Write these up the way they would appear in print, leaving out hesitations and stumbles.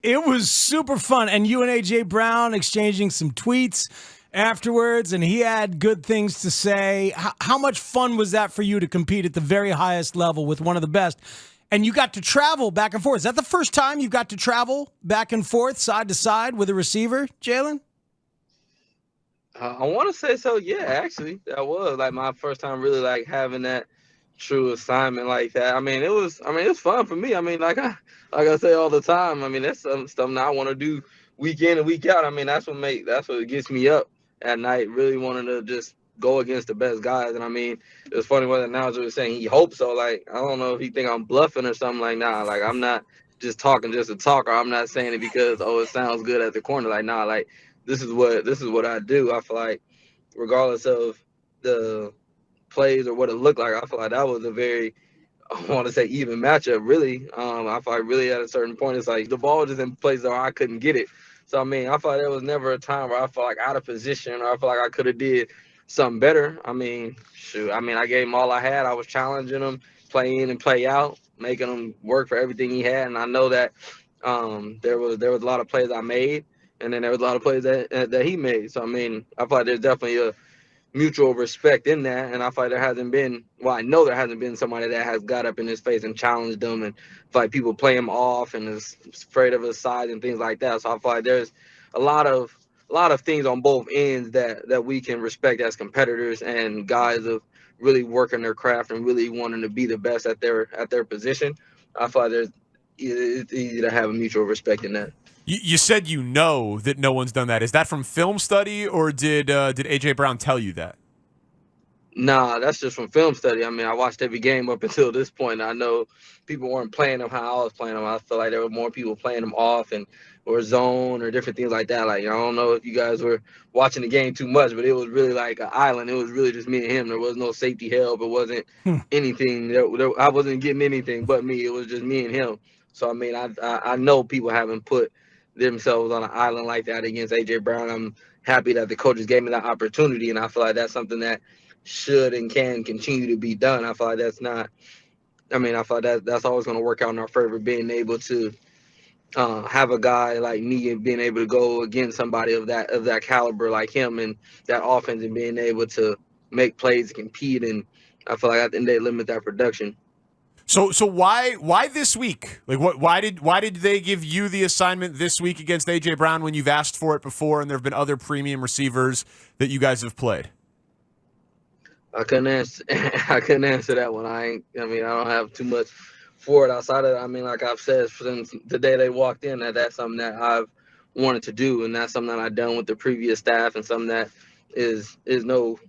It was super fun. And you and A.J. Brown exchanging some tweets afterwards, and he had good things to say. How much fun was that for you to compete at the very highest level with one of the best? And you got to travel back and forth. Is that the first time you got to travel back and forth, side to side with a receiver, Jalen? I want to say so. Yeah, actually, that was like my first time really like having that true assignment like that. I mean, it was. I mean, it's fun for me. I mean, like I say all the time. I mean, that's something I want to do week in and week out. I mean, that's what gets me up at night. Really wanting to just go against the best guys. And I mean, it was funny when the announcer was saying he hopes so. Like, I don't know if he think I'm bluffing or something like nah. Like, I'm not just talking just to talk, or I'm not saying it because it sounds good at the corner. Like, nah, like this is what I do. I feel like regardless of the plays or what it looked like, I feel like that was a very I want to say even matchup. Really, I feel like really at a certain point, it's like the ball was just in places where I couldn't get it. So I mean, I feel like there was never a time where I felt like out of position or I feel like I could have did something better. I mean, shoot, I mean, I gave him all I had. I was challenging him, play in and play out, making him work for everything he had. And I know that there was a lot of plays I made, and then there was a lot of plays that he made. So I mean, I feel like there's definitely a mutual respect in that. And I feel like there hasn't been, well, I know there hasn't been somebody that has got up in his face and challenged him, and I feel like people play him off and is afraid of his size and things like that. So I feel like there's a lot of things on both ends that we can respect as competitors and guys of really working their craft and really wanting to be the best at their position. I feel like it's easy to have a mutual respect in that. You said you know that no one's done that. Is that from film study, or did AJ Brown tell you that? Nah, that's just from film study. I mean, I watched every game up until this point. I know people weren't playing them how I was playing them. I feel like there were more people playing them off and or zone or different things like that. Like, I don't know if you guys were watching the game too much, but it was really like an island. It was really just me and him. There was no safety help. It wasn't anything. I wasn't getting anything but me. It was just me and him. So I mean, I know people haven't put themselves on an island like that against AJ Brown. I'm happy that the coaches gave me that opportunity, and I feel like that's something that should and can continue to be done. I feel like that's not. I mean, I feel like that's always going to work out in our favor. Being able to have a guy like me and being able to go against somebody of that caliber like him and that offense and being able to make plays and compete, and I feel like I think they limit that production. So why this week? Like why did they give you the assignment this week against AJ Brown when you've asked for it before and there have been other premium receivers that you guys have played? I couldn't answer. I couldn't answer that one. I mean, I don't have too much for it outside of that. I mean, like I've said since the day they walked in, that's something that I've wanted to do, and that's something that I've done with the previous staff, and something that is no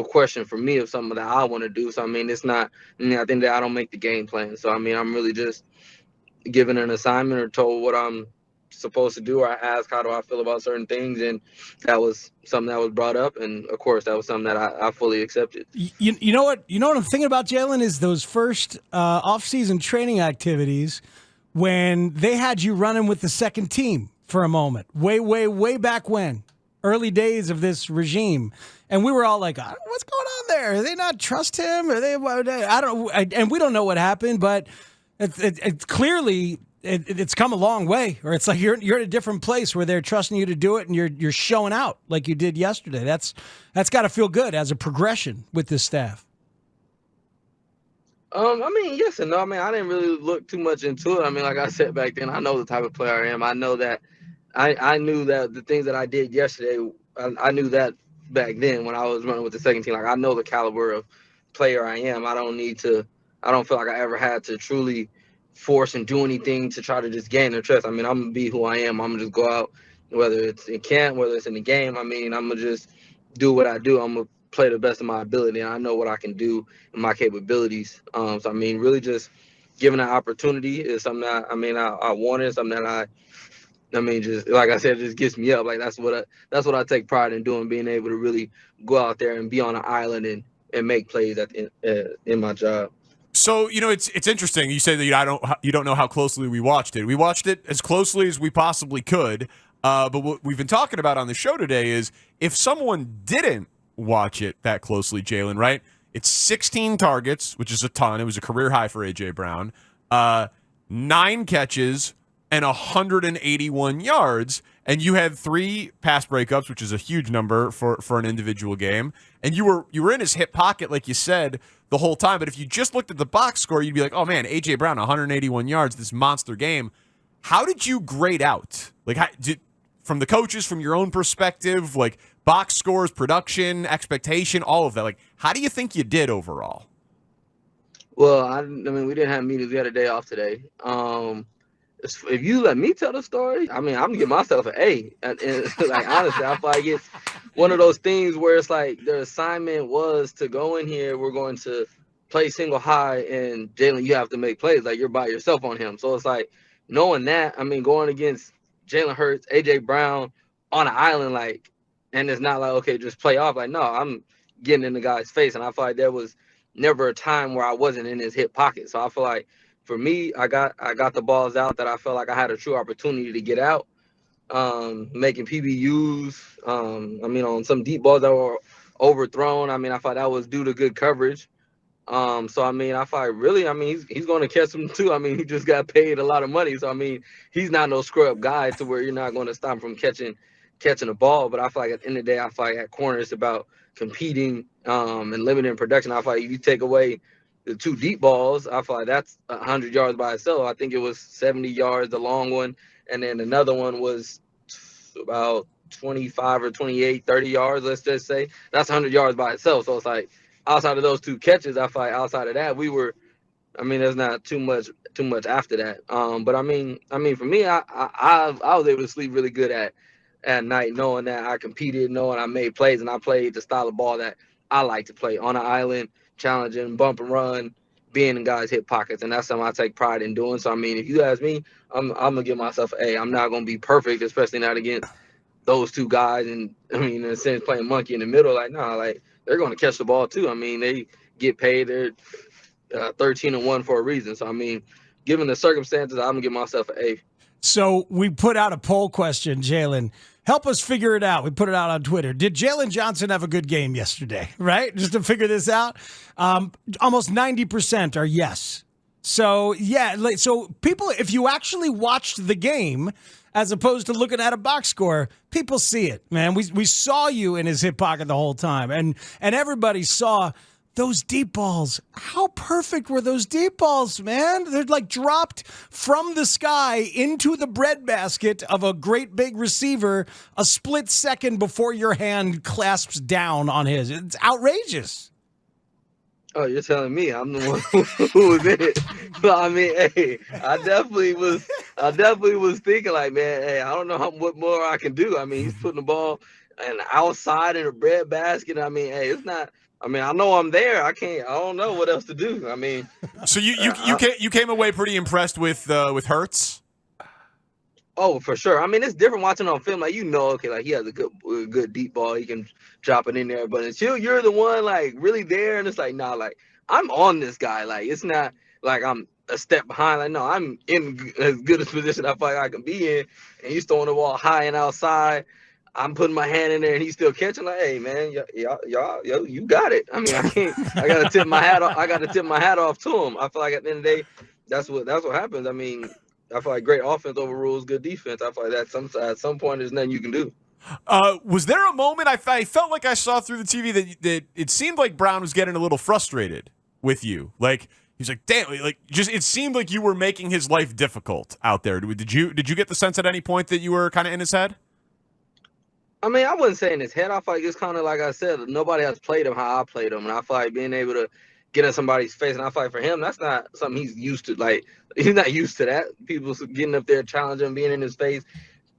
question for me of something that I want to do. So I mean, it's not. I mean, I think that I don't make the game plan. So I mean, I'm really just given an assignment or told what I'm supposed to do, or I ask how do I feel about certain things, and that was something that was brought up, and of course that was something that I fully accepted. You know what I'm thinking about, Jalen, is those first off-season training activities when they had you running with the second team for a moment, way back when, early days of this regime, and we were all like, "What's going on there? Do they not trust him? Are they? I don't." And we don't know what happened, but it clearly it's come a long way, or it's like you're in a different place where they're trusting you to do it, and you're showing out like you did yesterday. That's got to feel good as a progression with this staff. I mean, yes and no. I mean, I didn't really look too much into it. I mean, like I said back then, I know the type of player I am. I know that I knew that the things that I did yesterday, I knew that back then when I was running with the second team. Like I know the caliber of player I am. I don't need to. I don't feel like I ever had to truly force and do anything to try to just gain their trust. I mean, I'm gonna be who I am. I'm gonna just go out, whether it's in camp, whether it's in the game. I mean, I'm gonna just do what I do. I'm gonna play the best of my ability, and I know what I can do and my capabilities. So I mean, really just giving that opportunity is something that I mean I wanted, something that I mean, just like I said, it just gets me up. Like that's what I take pride in doing, being able to really go out there and be on an island and make plays in my job. So it's interesting. You say that you don't know how closely we watched it. We watched it as closely as we possibly could. But what we've been talking about on the show today is if someone didn't watch it that closely, Jalen, right? It's 16 targets, which is a ton. It was a career high for AJ Brown. 9 catches and 181 yards. And you had 3 pass breakups, which is a huge number for an individual game. And you were in his hip pocket, like you said, the whole time. But if you just looked at the box score, you'd be like, oh, man, A.J. Brown, 181 yards, this monster game. How did you grade out? Like, from the coaches, from your own perspective, like box scores, production, expectation, all of that. Like, how do you think you did overall? Well, I mean, we didn't have meetings. We had a day off today. If you let me tell the story, I mean, I'm gonna give myself an A. And like honestly, I feel like it's one of those things where it's like their assignment was to go in here. We're going to play single high, and Jalen, you have to make plays. Like you're by yourself on him. So it's like knowing that. I mean, going against Jalen Hurts, AJ Brown on an island, like, and it's not like okay, just play off. Like no, I'm getting in the guy's face, and I feel like there was never a time where I wasn't in his hip pocket. So I feel like. For me, I got the balls out that I felt like I had a true opportunity to get out, making PBUs. I mean, on some deep balls that were overthrown. I mean, I thought that was due to good coverage. So I mean, I thought really, I mean, he's going to catch them too. I mean, he just got paid a lot of money, so I mean, he's not no scrub guy to where you're not going to stop him from catching the ball. But I feel like at the end of the day, I feel like at corner it's about competing and limiting production. I feel like if you take away the 2 deep balls, I feel like that's 100 yards by itself. I think it was 70 yards, the long one, and then another one was about 25 or 28, 30 yards, let's just say. That's 100 yards by itself. So it's like outside of those 2 catches, I feel like outside of that, there's not too much after that. But I mean, for me, I was able to sleep really good at night, knowing that I competed, knowing I made plays, and I played the style of ball that I like to play on an island. Challenging, bump and run, being in guys' hip pockets, and that's something I take pride in doing. So I mean, if you ask me, I'm gonna give myself an A. I'm not gonna be perfect, especially not against those 2 guys. And I mean, in a sense, playing monkey in the middle, like like they're gonna catch the ball too. I mean, they get paid. They're 13-1 for a reason. So I mean, given the circumstances, I'm gonna give myself an A. So we put out a poll question, Jalen. Help us figure it out. We put it out on Twitter. Did Jaylon Johnson have a good game yesterday? Right? Just to figure this out. Almost 90% are yes. So, yeah. So people, if you actually watched the game as opposed to looking at a box score, people see it, man. We saw you in his hip pocket the whole time. And everybody saw those deep balls. How perfect were those deep balls, man? They're like dropped from the sky into the breadbasket of a great big receiver a split second before your hand clasps down on his. It's outrageous. Oh, you're telling me I'm the one who was in it. But I mean, hey, I definitely was thinking like, man, hey, I don't know what more I can do. I mean, he's putting the ball and outside in a breadbasket. I mean, hey, it's not. I mean, I know I'm there. I don't know what else to do. I mean, so you came away pretty impressed with Hurts. Oh, for sure. I mean, it's different watching on film. Like okay, like he has a good deep ball. He can drop it in there. But until you're the one like really there, and it's like, nah, like I'm on this guy. Like it's not like I'm a step behind. Like no, I'm in as good a position I feel like I can be in. And he's throwing the ball high and outside. I'm putting my hand in there, and he's still catching. Like, hey, man, y'all, you got it. I mean, I can't. I gotta tip my hat off. I gotta tip my hat off to him. I feel like at the end of the day, that's what happens. I mean, I feel like great offense overrules good defense. I feel like that at some point there's nothing you can do. Was there a moment I felt like I saw through the TV that it seemed like Brown was getting a little frustrated with you? Like he's like, damn, like just it seemed like you were making his life difficult out there. Did you get the sense at any point that you were kind of in his head? I mean, I wouldn't say in his head. I feel like it's kind of like I said, nobody has played him how I played him. And I feel like being able to get in somebody's face, and I feel like for him, that's not something he's used to. Like, he's not used to that. People getting up there, challenging, being in his face,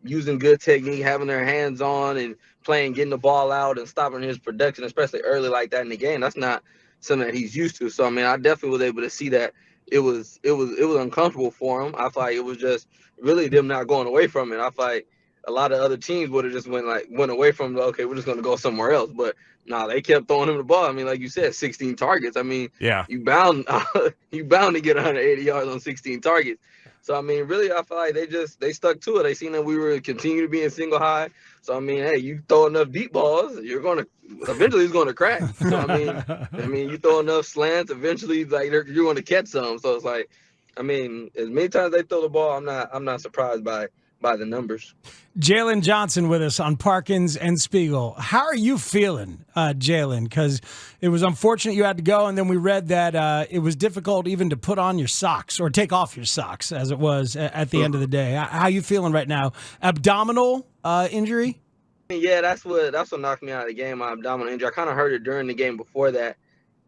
using good technique, having their hands on and playing, getting the ball out and stopping his production, especially early like that in the game. That's not something that he's used to. So, I mean, I definitely was able to see that it was uncomfortable for him. I feel like it was just really them not going away from it. I feel like a lot of other teams would have just went away from, okay, we're just going to go somewhere else. But nah, they kept throwing him the ball. I mean, like you said, 16 targets. I mean, yeah, you bound to get 180 yards on 16 targets. So I mean, really, I feel like they stuck to it. They seen that we were continue to be in single high. So I mean, hey, you throw enough deep balls, eventually it's going to crack. So I mean, you throw enough slants, eventually like you're going to catch some. So it's like, I mean, as many times they throw the ball, I'm not surprised by the numbers. Jaylon Johnson with us on Parkins and Spiegel. How are you feeling, Jalen? Because it was unfortunate you had to go, and then we read that it was difficult even to put on your socks or take off your socks, as it was at the end of the day. How are you feeling right now? Abdominal injury? Yeah, that's what knocked me out of the game. My abdominal injury. I kind of hurt it during the game before that.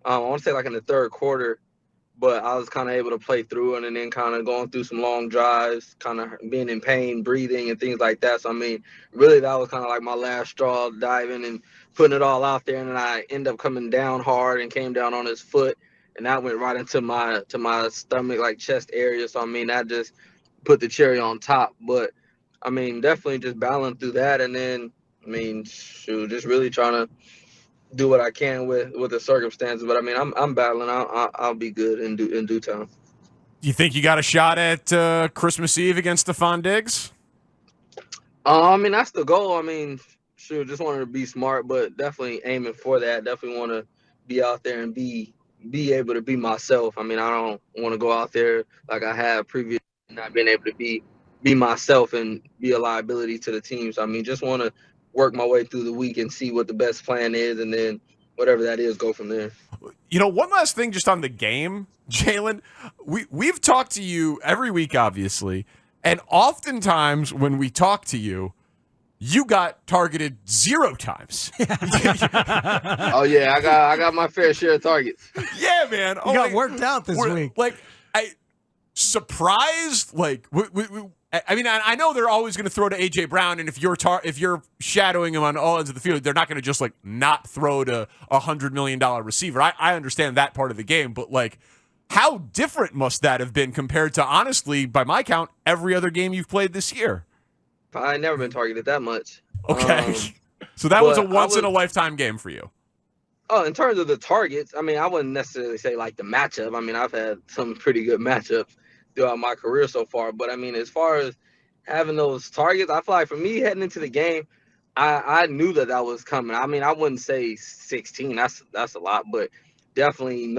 I want to say like in the third quarter, but I was kind of able to play through it and then kind of going through some long drives, kind of being in pain, breathing, and things like that. So, I mean, really, that was kind of like my last straw, diving and putting it all out there. And then I ended up coming down hard and came down on his foot, and that went right into my stomach, like chest area. So, I mean, that just put the cherry on top. But, I mean, definitely just battling through that. And then, I mean, shoot, just really trying to do what I can with the circumstances. But I mean, I'm battling. I'll be good in due time. You think you got a shot at Christmas Eve against Stephon Diggs? I mean, that's the goal. I mean, sure, just wanted to be smart, but definitely aiming for that. Definitely want to be out there and be able to be myself. I mean, I don't want to go out there like I have previously, not being able to be myself and be a liability to the team. So I mean, just want to work my way through the week and see what the best plan is, and then whatever that is, go from there. You know, one last thing just on the game, Jalen. We've talked to you every week, obviously, and oftentimes when we talk to you, you got targeted 0 times. Oh yeah, I got my fair share of targets. Yeah, man. You got worked out this week. Like, surprised. Like, I mean, I know they're always going to throw to AJ Brown, and if you're shadowing him on all ends of the field, they're not going to just like not throw to $100 million receiver. I understand that part of the game, but like, how different must that have been compared to, honestly, by my count, every other game you've played this year? I've never been targeted that much. Okay, so that was a once in a lifetime game for you. Oh, in terms of the targets, I mean, I wouldn't necessarily say like the matchup. I mean, I've had some pretty good matchups throughout my career so far. But I mean, as far as having those targets, I feel like for me heading into the game, I knew that was coming. I mean, I wouldn't say 16. That's a lot, but definitely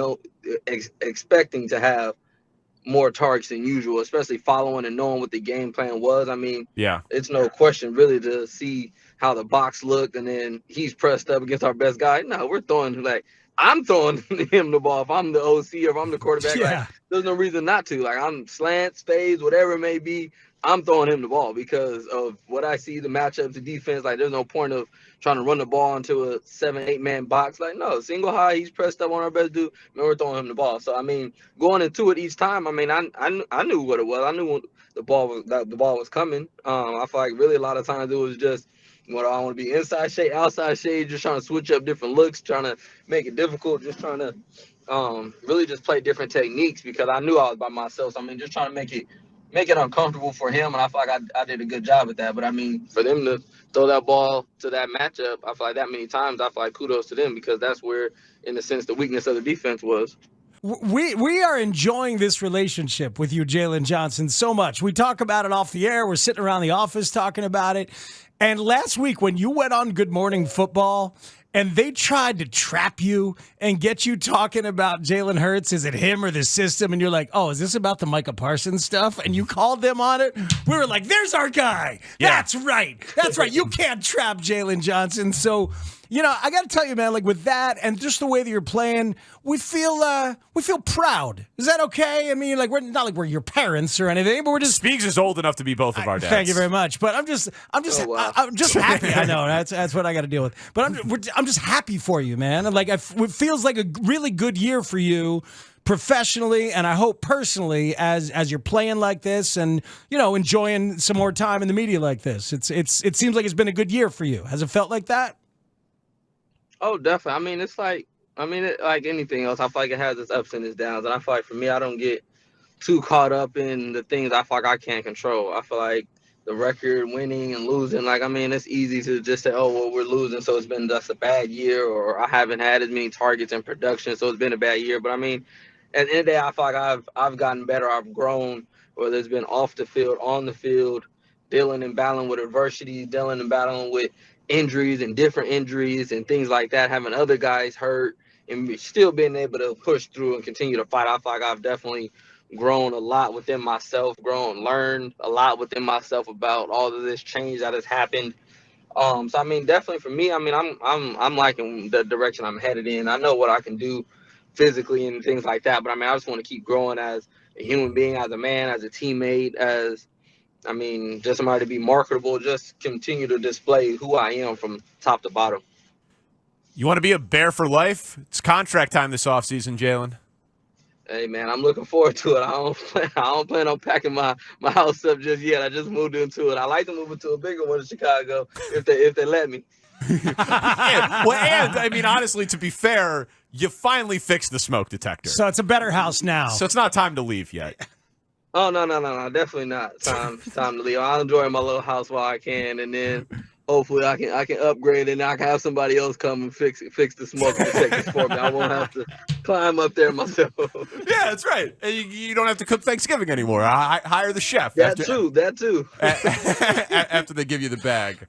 expecting to have more targets than usual, especially following and knowing what the game plan was. I mean, yeah, it's no question really to see how the box looked, and then he's pressed up against our best guy. No, we're throwing like I'm throwing him the ball. If I'm the OC or if I'm the quarterback, Yeah. like, there's no reason not to. Like I'm slants, fades, whatever it may be, I'm throwing him the ball because of what I see, the matchups, the defense. Like there's no point of trying to run the ball into a 7-8 man box. Like no, single high, he's pressed up on our best dude, and we're throwing him the ball. So I mean, going into it each time, I mean, I knew what it was. I knew the ball was coming. I feel like really a lot of times it was just, what do I want to be, inside shade, outside shade, just trying to switch up different looks, trying to make it difficult, just trying to really just play different techniques because I knew I was by myself. So I mean, just trying to make it uncomfortable for him, and I feel like I did a good job at that. But I mean, for them to throw that ball to that matchup, I feel like that many times, I feel like kudos to them because that's where, in a sense, the weakness of the defense was. We are enjoying this relationship with you, Jaylon Johnson, so much. We talk about it off the air. We're sitting around the office talking about it. And last week when you went on Good Morning Football and they tried to trap you and get you talking about Jalen Hurts, is it him or the system? And you're like, oh, is this about the Micah Parsons stuff? And you called them on it. We were like, there's our guy. Yeah. That's right. That's right. You can't trap Jaylon Johnson. So, you know, I got to tell you, man, like with that and just the way that you're playing, we feel proud. Is that okay? I mean, like we're not like we're your parents or anything, but we're just. Speaks is old enough to be both of our dads. Thank you very much. But I'm just happy. I know that's what I got to deal with. But I'm just happy for you, man. And like it feels like a really good year for you professionally, and I hope personally as you're playing like this and, you know, enjoying some more time in the media like this. It seems like it's been a good year for you. Has it felt like that? Oh, definitely. I mean, it's like, like anything else, I feel like it has its ups and its downs. And I feel like for me, I don't get too caught up in the things I feel like I can't control. I feel like the record, winning and losing, like, I mean, it's easy to just say, oh, well, we're losing, so it's been just a bad year, or I haven't had as many targets in production, so it's been a bad year. But I mean, at the end of the day, I feel like I've gotten better. I've grown, whether it's been off the field, on the field, dealing and battling with adversity, dealing and battling with injuries and different injuries and things like that, having other guys hurt and still being able to push through and continue to fight. I feel like I've definitely grown a lot within myself, learned a lot within myself about all of this change that has happened. So I mean, definitely for me, I mean, I'm liking the direction I'm headed in. I know what I can do physically and things like that, but I mean, I just want to keep growing as a human being, as a man, as a teammate, as I mean, just somebody to be marketable, just continue to display who I am from top to bottom. You want to be a Bear for life? It's contract time this offseason, Jalen. Hey man, I'm looking forward to it. I don't plan on packing my house up just yet. I just moved into it. I like to move into a bigger one in Chicago if they let me. And I mean, honestly, to be fair, you finally fixed the smoke detector. So it's a better house now. So it's not time to leave yet. Oh no, definitely not. It's time to leave. I'll enjoy my little house while I can, and then hopefully I can upgrade and I can have somebody else come and fix the smoke detectors for me. I won't have to climb up there myself. Yeah, that's right. And you don't have to cook Thanksgiving anymore. Hire the chef. That too. After they give you the bag.